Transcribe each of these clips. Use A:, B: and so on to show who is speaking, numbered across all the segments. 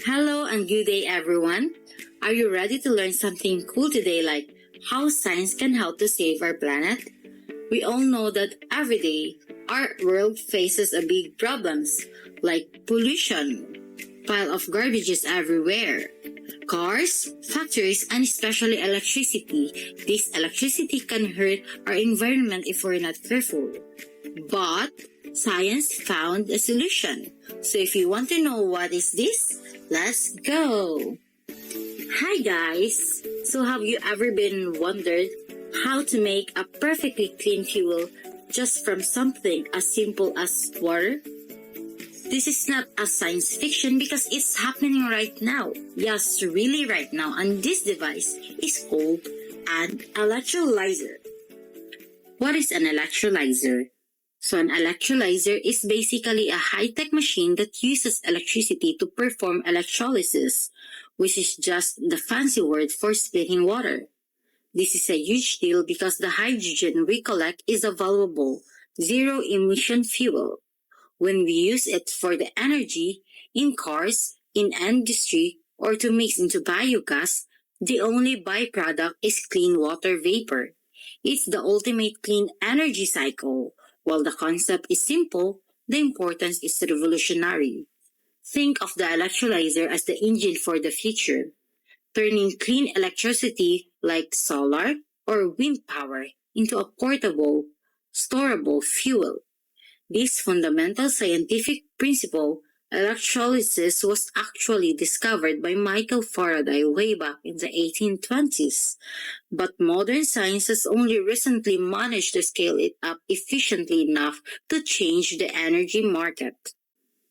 A: Hello and good day, everyone. Are you ready to learn something cool today, like how science can help to save our planet? We all know that every day our world faces a big problems like pollution, pile of garbages everywhere, cars, factories, and especially electricity. This electricity can hurt our environment if we're not careful. But science found a solution. So if you want to know what is this, let's go. Hi guys. So have you ever been wondered how to make a perfectly clean fuel just from something as simple as water? This is not a science fiction because it's happening right now. Yes, really right now. And this device is called an electrolyzer. What is an electrolyzer? So an electrolyzer is basically a high-tech machine that uses electricity to perform electrolysis, which is just the fancy word for splitting water. This is a huge deal because the hydrogen we collect is a valuable, zero-emission fuel. When we use it for the energy, in cars, in industry, or to mix into biogas, the only byproduct is clean water vapor. It's the ultimate clean energy cycle. While the concept is simple, the importance is revolutionary. Think of the electrolyzer as the engine for the future, turning clean electricity like solar or wind power into a portable, storable fuel. This fundamental scientific principle, electrolysis, was actually discovered by Michael Faraday way back in the 1820s, but modern science has only recently managed to scale it up efficiently enough to change the energy market.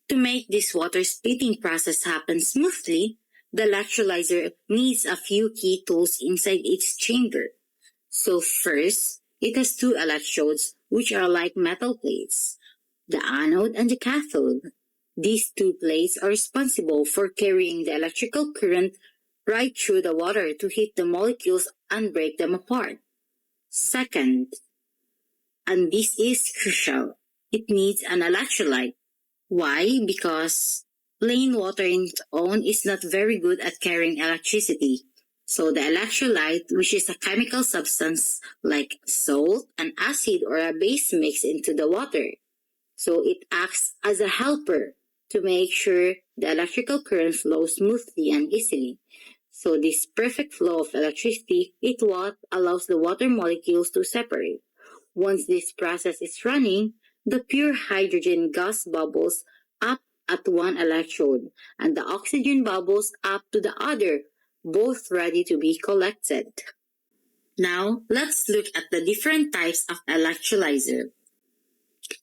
A: To make this water splitting process happen smoothly, the electrolyzer needs a few key tools inside its chamber. So first, it has two electrodes which are like metal plates, the anode and the cathode. These two plates are responsible for carrying the electrical current right through the water to hit the molecules and break them apart. Second, and this is crucial, it needs an electrolyte. Why? Because plain water in its own is not very good at carrying electricity. So the electrolyte, which is a chemical substance like salt, an acid, or a base mixed into the water. So it acts as a helper to make sure the electrical current flows smoothly and easily. So this perfect flow of electricity is what allows the water molecules to separate. Once this process is running, the pure hydrogen gas bubbles up at one electrode and the oxygen bubbles up to the other, both ready to be collected. Now, let's look at the different types of electrolyzer.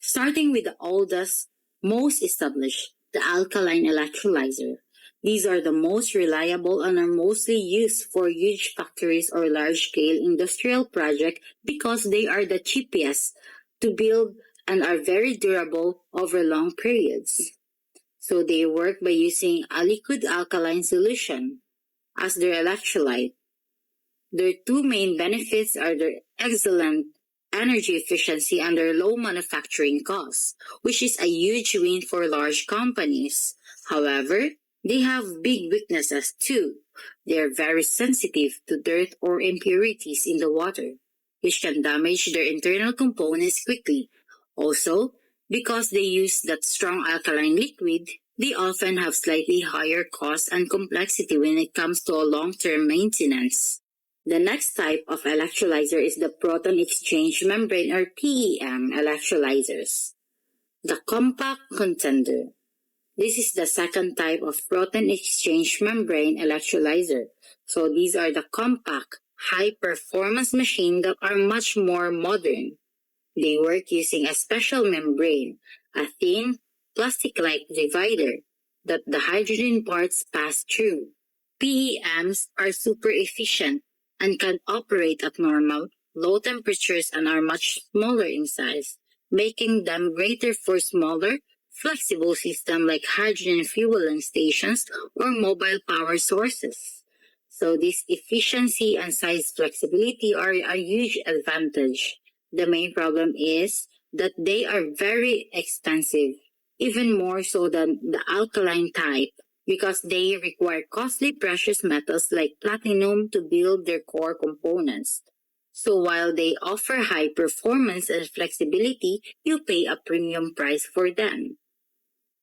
A: Starting with the oldest, most established, the alkaline electrolyzer. These are the most reliable and are mostly used for huge factories or large-scale industrial projects because they are the cheapest to build and are very durable over long periods. So they work by using a liquid alkaline solution as their electrolyte. Their two main benefits are their excellent energy efficiency and their low manufacturing costs, which is a huge win for large companies. However, they have big weaknesses too. They are very sensitive to dirt or impurities in the water, which can damage their internal components quickly. Also, because they use that strong alkaline liquid, they often have slightly higher costs and complexity when it comes to a long-term maintenance. The next type of electrolyzer is the proton exchange membrane or PEM electrolyzers. The compact contender. This is the second type of proton exchange membrane electrolyzer. So these are the compact, high-performance machines that are much more modern. They work using a special membrane, a thin, plastic-like divider that the hydrogen parts pass through. PEMs are super efficient and can operate at normal, low temperatures and are much smaller in size, making them greater for smaller, flexible systems like hydrogen fueling stations or mobile power sources. So this efficiency and size flexibility are a huge advantage. The main problem is that they are very expensive, even more so than the alkaline type. because they require costly precious metals like platinum to build their core components. So while they offer high performance and flexibility, you pay a premium price for them.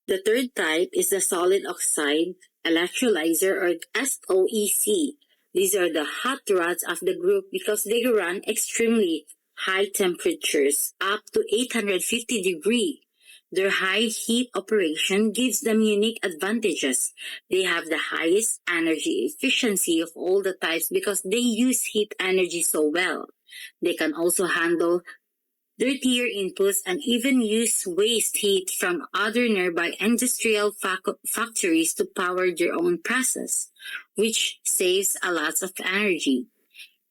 A: The third type is the solid oxide electrolyzer or SOEC. These are the hot rods of the group because they run extremely high temperatures, up to 850 degrees. Their high heat operation gives them unique advantages. They have the highest energy efficiency of all the types because they use heat energy so well. They can also handle dirtier inputs and even use waste heat from other nearby industrial factories to power their own process, which saves a lot of energy.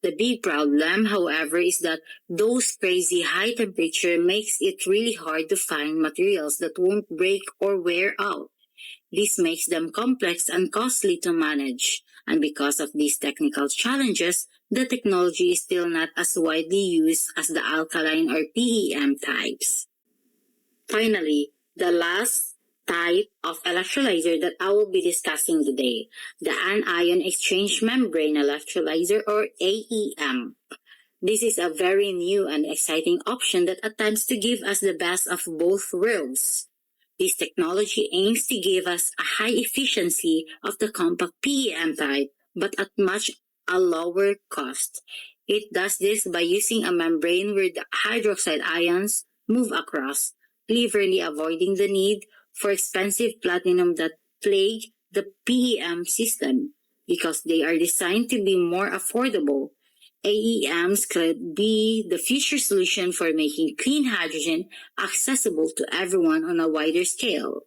A: The big problem, however, is that those crazy high temperature makes it really hard to find materials that won't break or wear out. This makes them complex and costly to manage, and because of these technical challenges, the technology is still not as widely used as the alkaline or PEM types. Finally, the last type of electrolyzer that I will be discussing today, the anion exchange membrane electrolyzer or AEM. This is a very new and exciting option that attempts to give us the best of both worlds. This technology aims to give us a high efficiency of the compact PEM type, but at much a lower cost. It does this by using a membrane where the hydroxide ions move across, cleverly avoiding the need for expensive platinum that plague the PEM system, because they are designed to be more affordable. AEMs could be the future solution for making clean hydrogen accessible to everyone on a wider scale.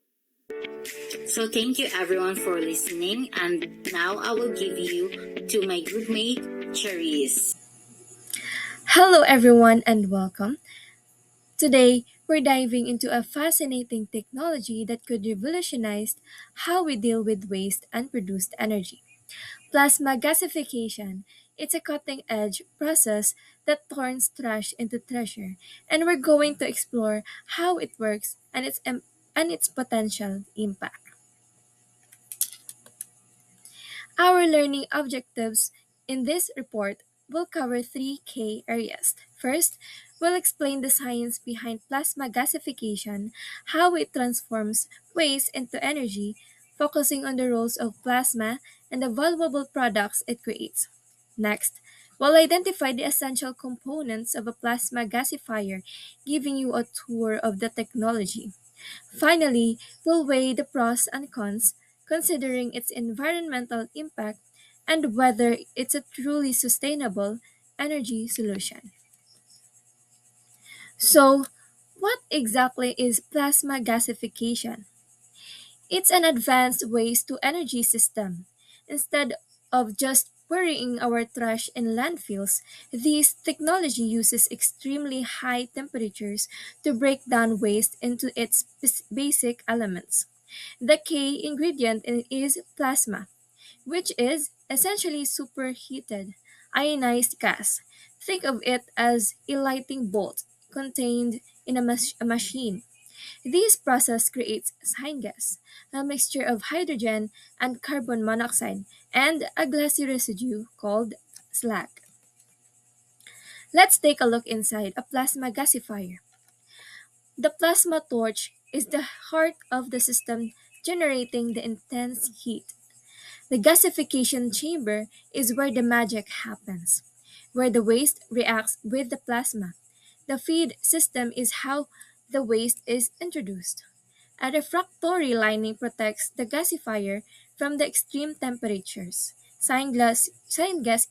A: So thank you everyone for listening, and now I will give you to my groupmate, Cherise.
B: Hello, everyone, and welcome. Today, we're diving into a fascinating technology that could revolutionize how we deal with waste and produced energy. Plasma gasification. It's a cutting edge process that turns trash into treasure, and we're going to explore how it works and its potential impact. Our learning objectives in this report will cover three key areas. First, we'll explain the science behind plasma gasification, how it transforms waste into energy, focusing on the roles of plasma and the valuable products it creates. Next, we'll identify the essential components of a plasma gasifier, giving you a tour of the technology. Finally, we'll weigh the pros and cons, considering its environmental impact and whether it's a truly sustainable energy solution. So, what exactly is plasma gasification? It's an advanced waste to energy system. Instead of just burying our trash in landfills, this technology uses extremely high temperatures to break down waste into its basic elements. The key ingredient is plasma, which is essentially superheated, ionized gas. Think of it as a lighting bolt contained in a machine. This process creates syngas, a mixture of hydrogen and carbon monoxide, and a glassy residue called slag. Let's take a look inside a plasma gasifier. The plasma torch is the heart of the system, generating the intense heat. The gasification chamber is where the magic happens, where the waste reacts with the plasma. The feed system is how the waste is introduced. A refractory lining protects the gasifier from the extreme temperatures. Syngas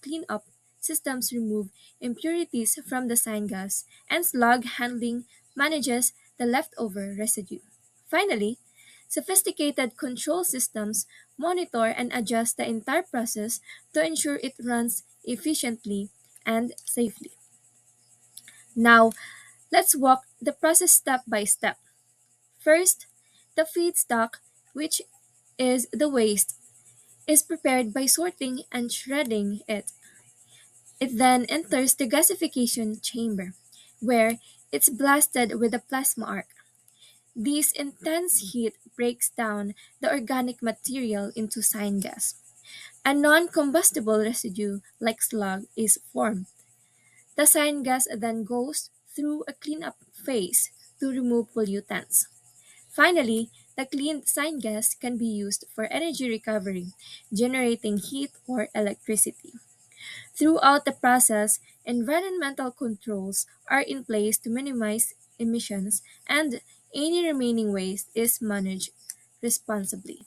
B: cleanup systems remove impurities from the syngas, and slug handling manages the leftover residue. Finally, sophisticated control systems monitor and adjust the entire process to ensure it runs efficiently and safely. Now, let's walk the process step by step. First, the feedstock, which is the waste, is prepared by sorting and shredding it. It then enters the gasification chamber, where it's blasted with a plasma arc. This intense heat breaks down the organic material into syngas. A non-combustible residue like slug is formed. The syngas then goes through a cleanup phase to remove pollutants. Finally, the cleaned syngas can be used for energy recovery, generating heat or electricity. Throughout the process, environmental controls are in place to minimize emissions and any remaining waste is managed responsibly.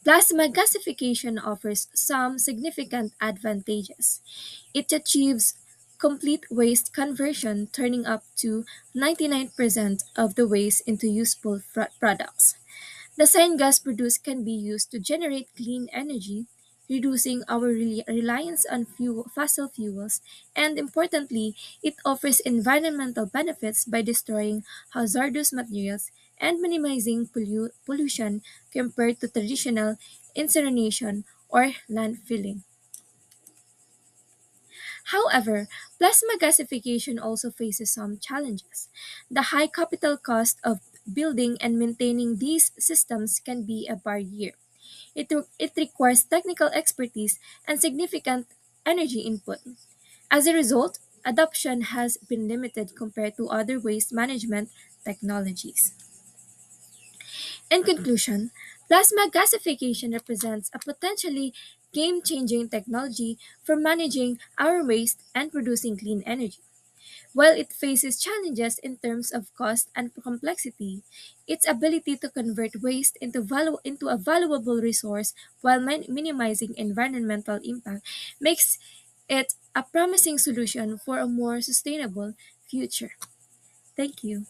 B: Plasma gasification offers some significant advantages. It achieves complete waste conversion, turning up to 99% of the waste into useful products. The syngas produced can be used to generate clean energy, reducing our reliance on fossil fuels, and importantly, it offers environmental benefits by destroying hazardous materials and minimizing pollution compared to traditional incineration or landfilling. However, plasma gasification also faces some challenges. The high capital cost of building and maintaining these systems can be a barrier. It requires technical expertise and significant energy input. As a result, adoption has been limited compared to other waste management technologies. In conclusion, plasma gasification represents a potentially game changing technology for managing our waste and producing clean energy. While it faces challenges in terms of cost and complexity, its ability to convert waste into a valuable resource while minimizing environmental impact makes it a promising solution for a more sustainable future. Thank you.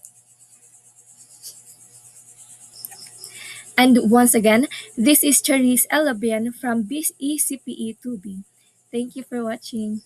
B: And once again, this is Charisse Elabian from BECPE 2B. Thank you for watching.